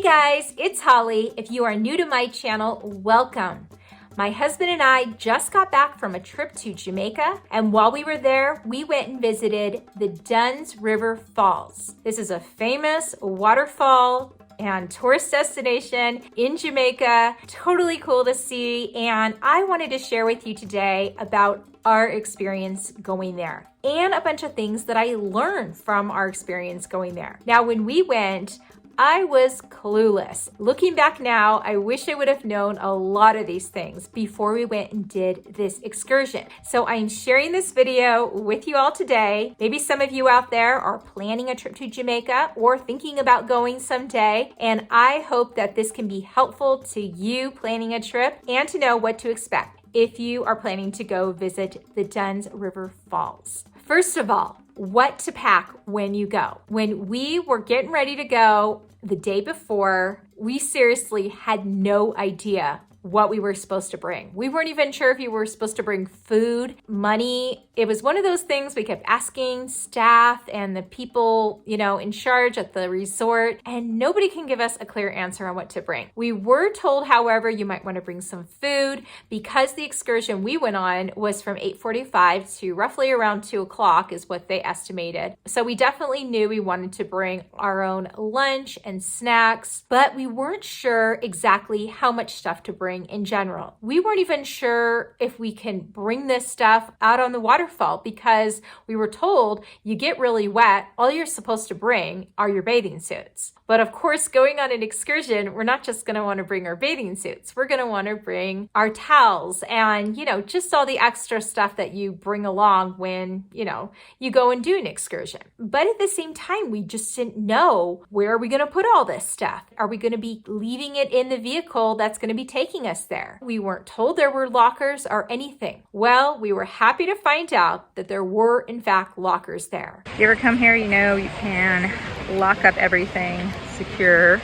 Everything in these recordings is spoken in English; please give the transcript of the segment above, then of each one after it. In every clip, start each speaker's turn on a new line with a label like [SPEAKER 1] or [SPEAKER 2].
[SPEAKER 1] guys, it's Holly. If you are new to my channel, welcome. My husband and I just got back from a trip to Jamaica, and while we were there, we went and visited the Dunn's River Falls. This is a famous waterfall and tourist destination in Jamaica. Totally cool to see, and I wanted to share with you today about our experience going there and a bunch of things that I learned from our experience going there. Now, when we went, I was clueless. Looking back now, I wish I would have known a lot of these things before we went and did this excursion. So I'm sharing this video with you all today. Maybe some of you out there are planning a trip to Jamaica or thinking about going someday, and I hope that this can be helpful to you planning a trip and to know what to expect if you are planning to go visit the Dunn's River Falls. First of all, what to pack when you go. When we were getting ready to go the day before, we seriously had no idea what we were supposed to bring. We weren't even sure if you were supposed to bring food, money. It was one of those things we kept asking staff and the people, in charge at the resort, and nobody can give us a clear answer on what to bring. We were told, however, you might want to bring some food because the excursion we went on was from 8:45 to roughly around 2 o'clock is what they estimated. So we definitely knew we wanted to bring our own lunch and snacks, but we weren't sure exactly how much stuff to bring in general. We weren't even sure if we can bring this stuff out on the waterfall because we were told you get really wet, all you're supposed to bring are your bathing suits. But of course, going on an excursion, we're not just going to want to bring our bathing suits. We're going to want to bring our towels and, just all the extra stuff that you bring along when, you go and do an excursion. But at the same time, we just didn't know, where are we going to put all this stuff? Are we going to be leaving it in the vehicle that's going to be taking us there? We weren't told there were lockers or anything. Well, we were happy to find out that there were, in fact, lockers there.
[SPEAKER 2] If you ever come here, you can lock up everything secure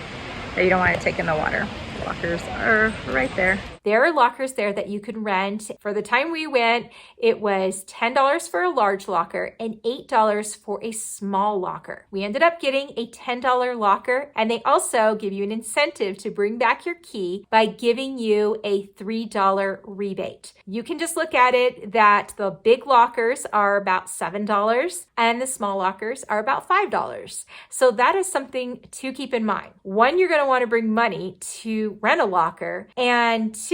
[SPEAKER 2] that you don't want to take in the water. Lockers are right there.
[SPEAKER 1] There are lockers there that you can rent. For the time we went, it was $10 for a large locker and $8 for a small locker. We ended up getting a $10 locker, and they also give you an incentive to bring back your key by giving you a $3 rebate. You can just look at it that the big lockers are about $7 and the small lockers are about $5. So that is something to keep in mind. One, you're going to want to bring money to rent a locker, and two,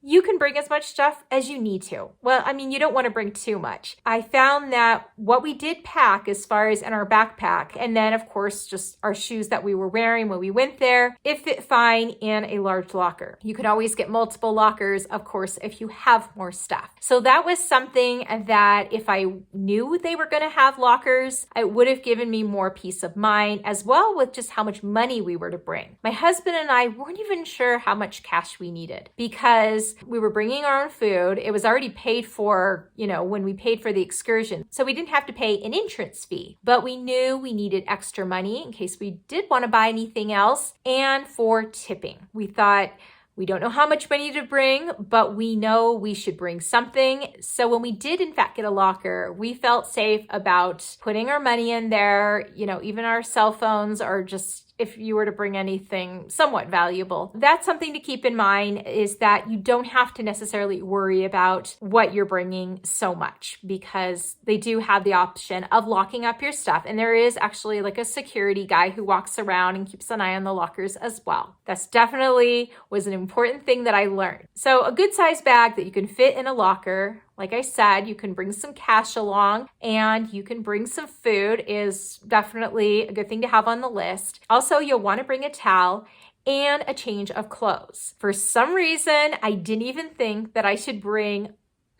[SPEAKER 1] you can bring as much stuff as you need to. Well, you don't want to bring too much. I found that what we did pack as far as in our backpack, and then of course just our shoes that we were wearing when we went there, it fit fine in a large locker. You could always get multiple lockers, of course, if you have more stuff. So that was something that if I knew they were going to have lockers, it would have given me more peace of mind, as well with just how much money we were to bring. My husband and I weren't even sure how much cash we needed because we were bringing our own food. It was already paid for, when we paid for the excursion. So we didn't have to pay an entrance fee, but we knew we needed extra money in case we did want to buy anything else and for tipping. We thought, we don't know how much money to bring, but we know we should bring something. So when we did in fact get a locker, we felt safe about putting our money in there, even our cell phones, or just if you were to bring anything somewhat valuable. That's something to keep in mind, is that you don't have to necessarily worry about what you're bringing so much, because they do have the option of locking up your stuff. And there is actually like a security guy who walks around and keeps an eye on the lockers as well. That's definitely was an important thing that I learned. So a good size bag that you can fit in a locker. Like I said, you can bring some cash along and you can bring some food is definitely a good thing to have on the list. Also, you'll want to bring a towel and a change of clothes. For some reason, I didn't even think that I should bring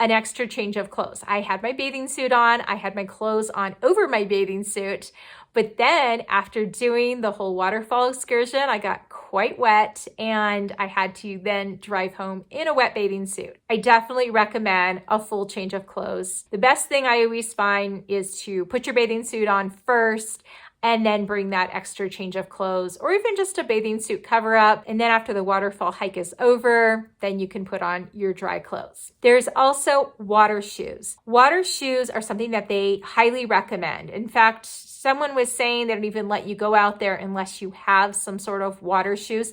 [SPEAKER 1] an extra change of clothes. I had my bathing suit on. I had my clothes on over my bathing suit. But then after doing the whole waterfall excursion, I got quite wet and I had to then drive home in a wet bathing suit. I definitely recommend a full change of clothes. The best thing I always find is to put your bathing suit on first and then bring that extra change of clothes, or even just a bathing suit cover up. And then after the waterfall hike is over, then you can put on your dry clothes. There's also water shoes. Water shoes are something that they highly recommend. In fact, Someone was saying they don't even let you go out there unless you have some sort of water shoes.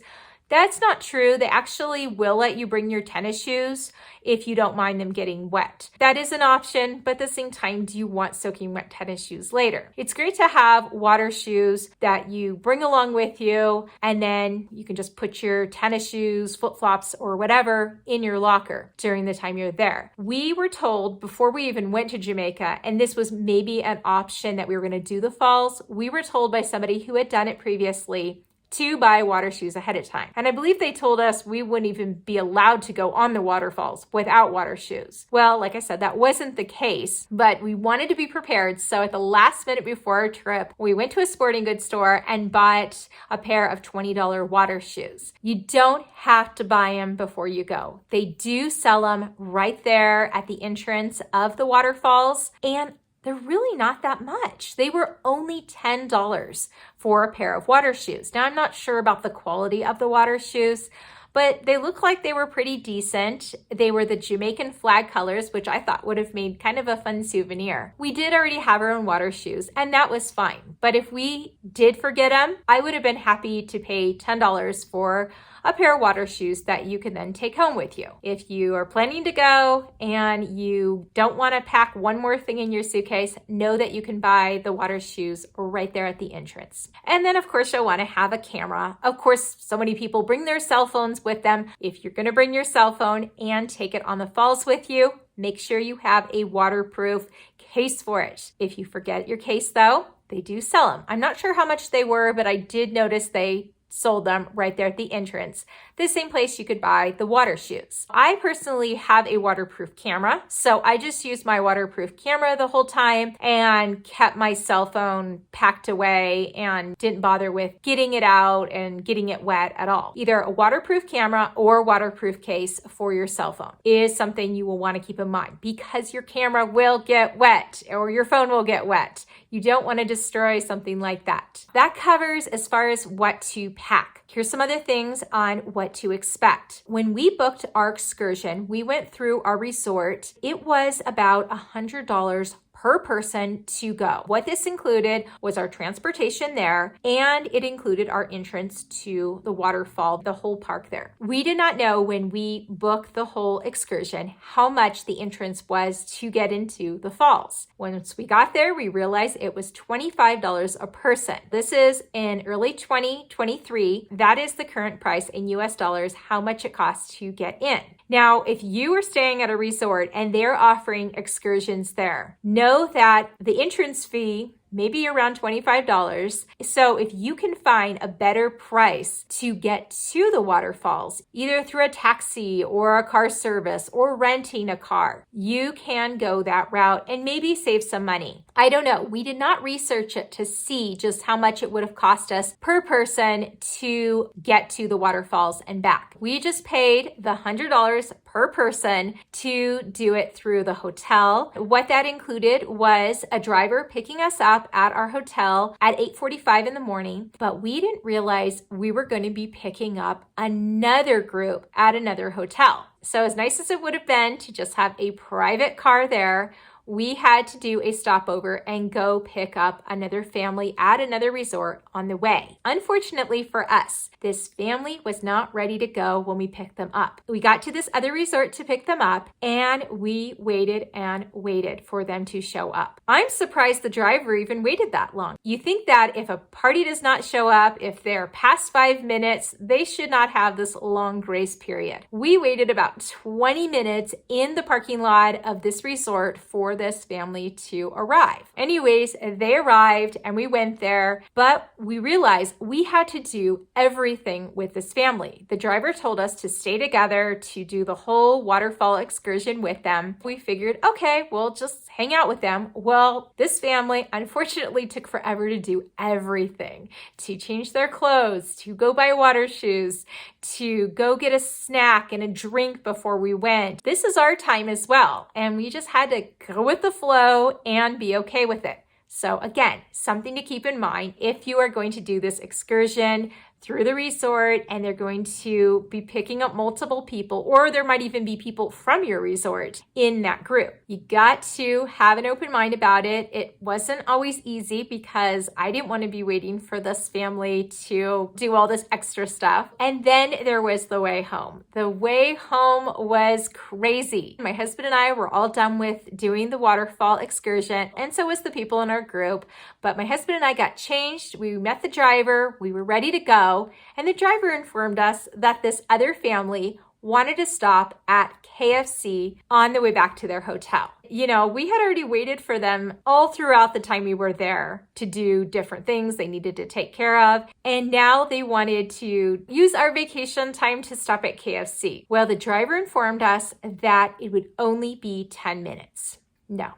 [SPEAKER 1] That's not true. They actually will let you bring your tennis shoes if you don't mind them getting wet. That is an option, but at the same time, do you want soaking wet tennis shoes later? It's great to have water shoes that you bring along with you, and then you can just put your tennis shoes, flip-flops, or whatever in your locker during the time you're there. We were told before we even went to Jamaica, and this was maybe an option that we were going to do the falls, we were told by somebody who had done it previously to buy water shoes ahead of time. And I believe they told us we wouldn't even be allowed to go on the waterfalls without water shoes. Well, like I said, that wasn't the case, but we wanted to be prepared. So at the last minute before our trip, we went to a sporting goods store and bought a pair of $20 water shoes. You don't have to buy them before you go. They do sell them right there at the entrance of the waterfalls, and they're really not that much. They were only $10 for a pair of water shoes. Now, I'm not sure about the quality of the water shoes, but they look like they were pretty decent. They were the Jamaican flag colors, which I thought would have made kind of a fun souvenir. We did already have our own water shoes, and that was fine. But if we did forget them, I would have been happy to pay $10 for a pair of water shoes that you can then take home with you. If you are planning to go and you don't want to pack one more thing in your suitcase, know that you can buy the water shoes right there at the entrance. And then of course you'll want to have a camera. Of course, so many people bring their cell phones with them. If you're going to bring your cell phone and take it on the falls with you, make sure you have a waterproof case for it. If you forget your case though, they do sell them. I'm not sure how much they were, but I did notice they sold them right there at the entrance, the same place you could buy the water shoes. I personally have a waterproof camera, so I just used my waterproof camera the whole time and kept my cell phone packed away and didn't bother with getting it out and getting it wet at all. Either a waterproof camera or waterproof case for your cell phone is something you will want to keep in mind, because your camera will get wet or your phone will get wet. You don't want to destroy something like that. That covers as far as what to pack. Here's some other things on what to expect. When we booked our excursion, we went through our resort. It was about $100 per person to go. What this included was our transportation there, and it included our entrance to the waterfall, the whole park there. We did not know when we booked the whole excursion how much the entrance was to get into the falls. Once we got there, we realized it was $25 a person. This is in early 2023. That is the current price in US dollars, how much it costs to get in. Now, if you are staying at a resort and they're offering excursions there, know that the entrance fee may be around $25. So if you can find a better price to get to the waterfalls, either through a taxi or a car service or renting a car, you can go that route and maybe save some money. I don't know. We did not research it to see just how much it would have cost us per person to get to the waterfalls and back. We just paid the $100 per person to do it through the hotel. What that included was a driver picking us up at our hotel at 8:45 in the morning, but we didn't realize we were going to be picking up another group at another hotel. So as nice as it would have been to just have a private car there, we had to do a stopover and go pick up another family at another resort on the way. Unfortunately for us, this family was not ready to go when we picked them up. We got to this other resort to pick them up, and we waited and waited for them to show up. I'm surprised the driver even waited that long. You think that if a party does not show up, if they're past 5 minutes, they should not have this long grace period. We waited about 20 minutes in the parking lot of this resort for this family to arrive. Anyways, they arrived and we went there, but we realized we had to do everything with this family. The driver told us to stay together to do the whole waterfall excursion with them. We figured, okay, we'll just hang out with them. Well, this family unfortunately took forever to do everything, to change their clothes, to go buy water shoes, to go get a snack and a drink before we went. This is our time as well, and we just had to go with the flow and be okay with it. So again, something to keep in mind if you are going to do this excursion through the resort, and they're going to be picking up multiple people, or there might even be people from your resort in that group. You got to have an open mind about it. It wasn't always easy because I didn't want to be waiting for this family to do all this extra stuff. And then there was the way home. The way home was crazy. My husband and I were all done with doing the waterfall excursion, and so was the people in our group. But my husband and I got changed. We met the driver. We were ready to go. And the driver informed us that this other family wanted to stop at KFC on the way back to their hotel. You know, we had already waited for them all throughout the time we were there to do different things they needed to take care of. And now they wanted to use our vacation time to stop at KFC. Well, the driver informed us that it would only be 10 minutes. No,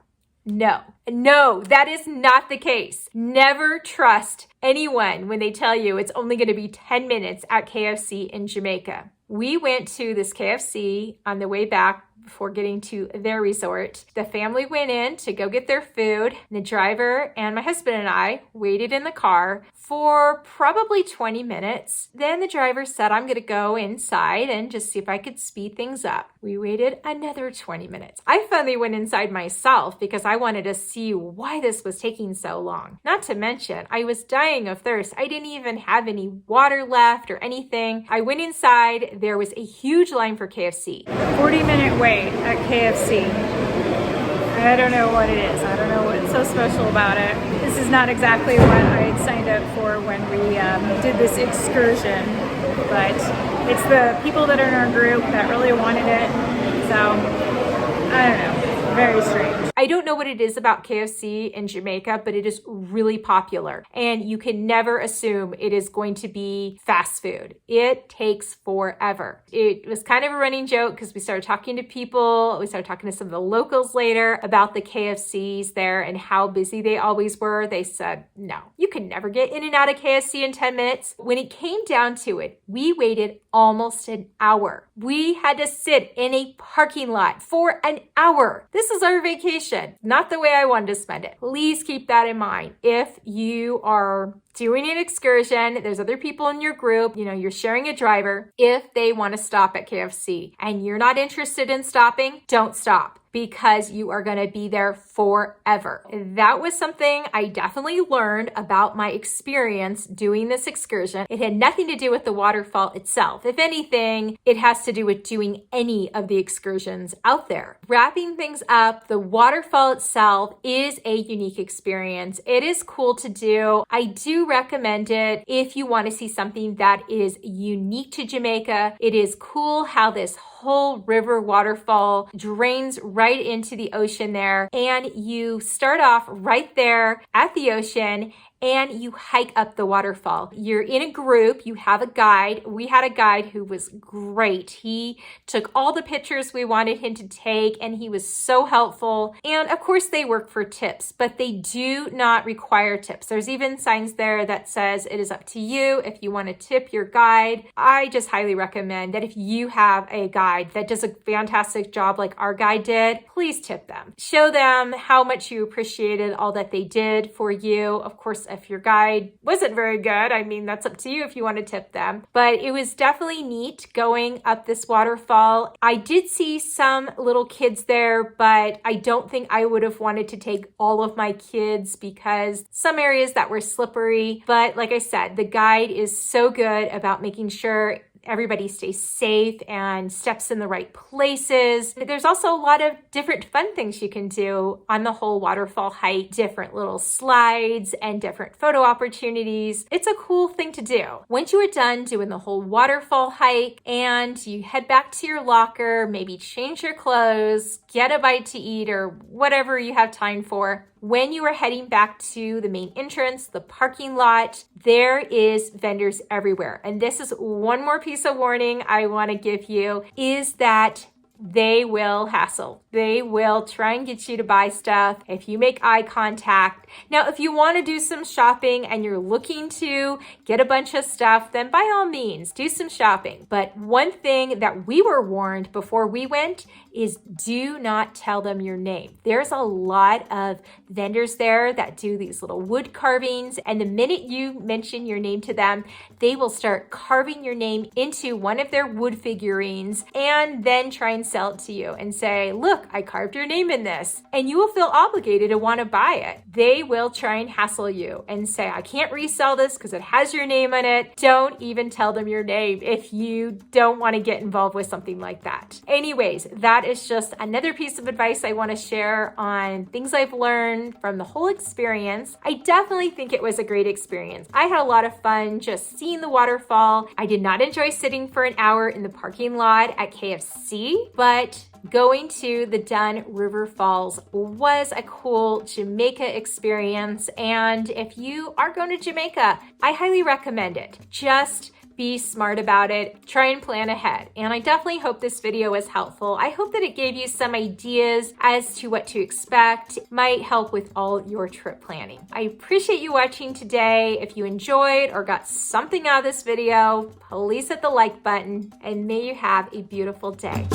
[SPEAKER 1] that is not the case. Never trust anyone when they tell you it's only going to be 10 minutes at KFC in Jamaica. We went to this KFC on the way back before getting to their resort. The family went in to go get their food. And the driver and my husband and I waited in the car for probably 20 minutes. Then the driver said, I'm going to go inside and just see if I could speed things up. We waited another 20 minutes. I finally went inside myself because I wanted to see why this was taking so long. Not to mention, I was dying of thirst. I didn't even have any water left or anything. I went inside. There was a huge line for KFC.
[SPEAKER 2] 40-minute wait at KFC. I don't know what it is. I don't know what's so special about it. This is not exactly what I had signed up for when we did this excursion, but it's the people that are in our group that really wanted it. So, I don't know. Very strange.
[SPEAKER 1] I don't know what it is about KFC in Jamaica, but it is really popular. And you can never assume it is going to be fast food. It takes forever. It was kind of a running joke because we started talking to people. We started talking to some of the locals later about the KFCs there and how busy they always were. They said, no, you can never get in and out of KFC in 10 minutes. When it came down to it, we waited almost an hour. We had to sit in a parking lot for an hour. This is our vacation, not the way I wanted to spend it. Please keep that in mind. If you are doing an excursion, there's other people in your group, you're sharing a driver. If they want to stop at KFC and you're not interested in stopping, don't stop, because you are going to be there forever. That was something I definitely learned about my experience doing this excursion. It had nothing to do with the waterfall itself. If anything, it has to do with doing any of the excursions out there. Wrapping things up, the waterfall itself is a unique experience. It is cool to do. I do recommend it if you want to see something that is unique to Jamaica. It is cool how this whole river waterfall drains right into the ocean there, and you start off right there at the ocean and you hike up the waterfall. You're in a group, you have a guide. We had a guide who was great. He took all the pictures we wanted him to take, and he was so helpful. And of course they work for tips, but they do not require tips. There's even signs there that says it is up to you if you want to tip your guide. I just highly recommend that if you have a guide that does a fantastic job like our guide did, please tip them. Show them how much you appreciated all that they did for you. Of course, if your guide wasn't very good, that's up to you if you want to tip them. But it was definitely neat going up this waterfall. I did see some little kids there, but I don't think I would have wanted to take all of my kids because some areas that were slippery. But like I said, the guide is so good about making sure everybody stays safe and steps in the right places. There's also a lot of different fun things you can do on the whole waterfall hike, different little slides and different photo opportunities. It's a cool thing to do. Once you are done doing the whole waterfall hike and you head back to your locker, maybe change your clothes, get a bite to eat or whatever you have time for, when you are heading back to the main entrance, the parking lot, there is vendors everywhere. And this is one more piece of warning I want to give you, is that they will hassle. They will try and get you to buy stuff if you make eye contact. Now, if you want to do some shopping and you're looking to get a bunch of stuff, then by all means, do some shopping. But one thing that we were warned before we went is do not tell them your name. There's a lot of vendors there that do these little wood carvings, and the minute you mention your name to them, they will start carving your name into one of their wood figurines and then try and sell it to you and say, look, I carved your name in this. And you will feel obligated to want to buy it. They will try and hassle you and say, I can't resell this because it has your name on it. Don't even tell them your name if you don't want to get involved with something like that. Anyways, that is just another piece of advice I want to share on things I've learned from the whole experience. I definitely think it was a great experience. I had a lot of fun just seeing the waterfall. I did not enjoy sitting for an hour in the parking lot at KFC, but going to the Dunn River Falls was a cool Jamaica experience. And if you are going to Jamaica, I highly recommend it. Just be smart about it. Try and plan ahead. And I definitely hope this video was helpful. I hope that it gave you some ideas as to what to expect. It might help with all your trip planning. I appreciate you watching today. If you enjoyed or got something out of this video, please hit the like button and may you have a beautiful day.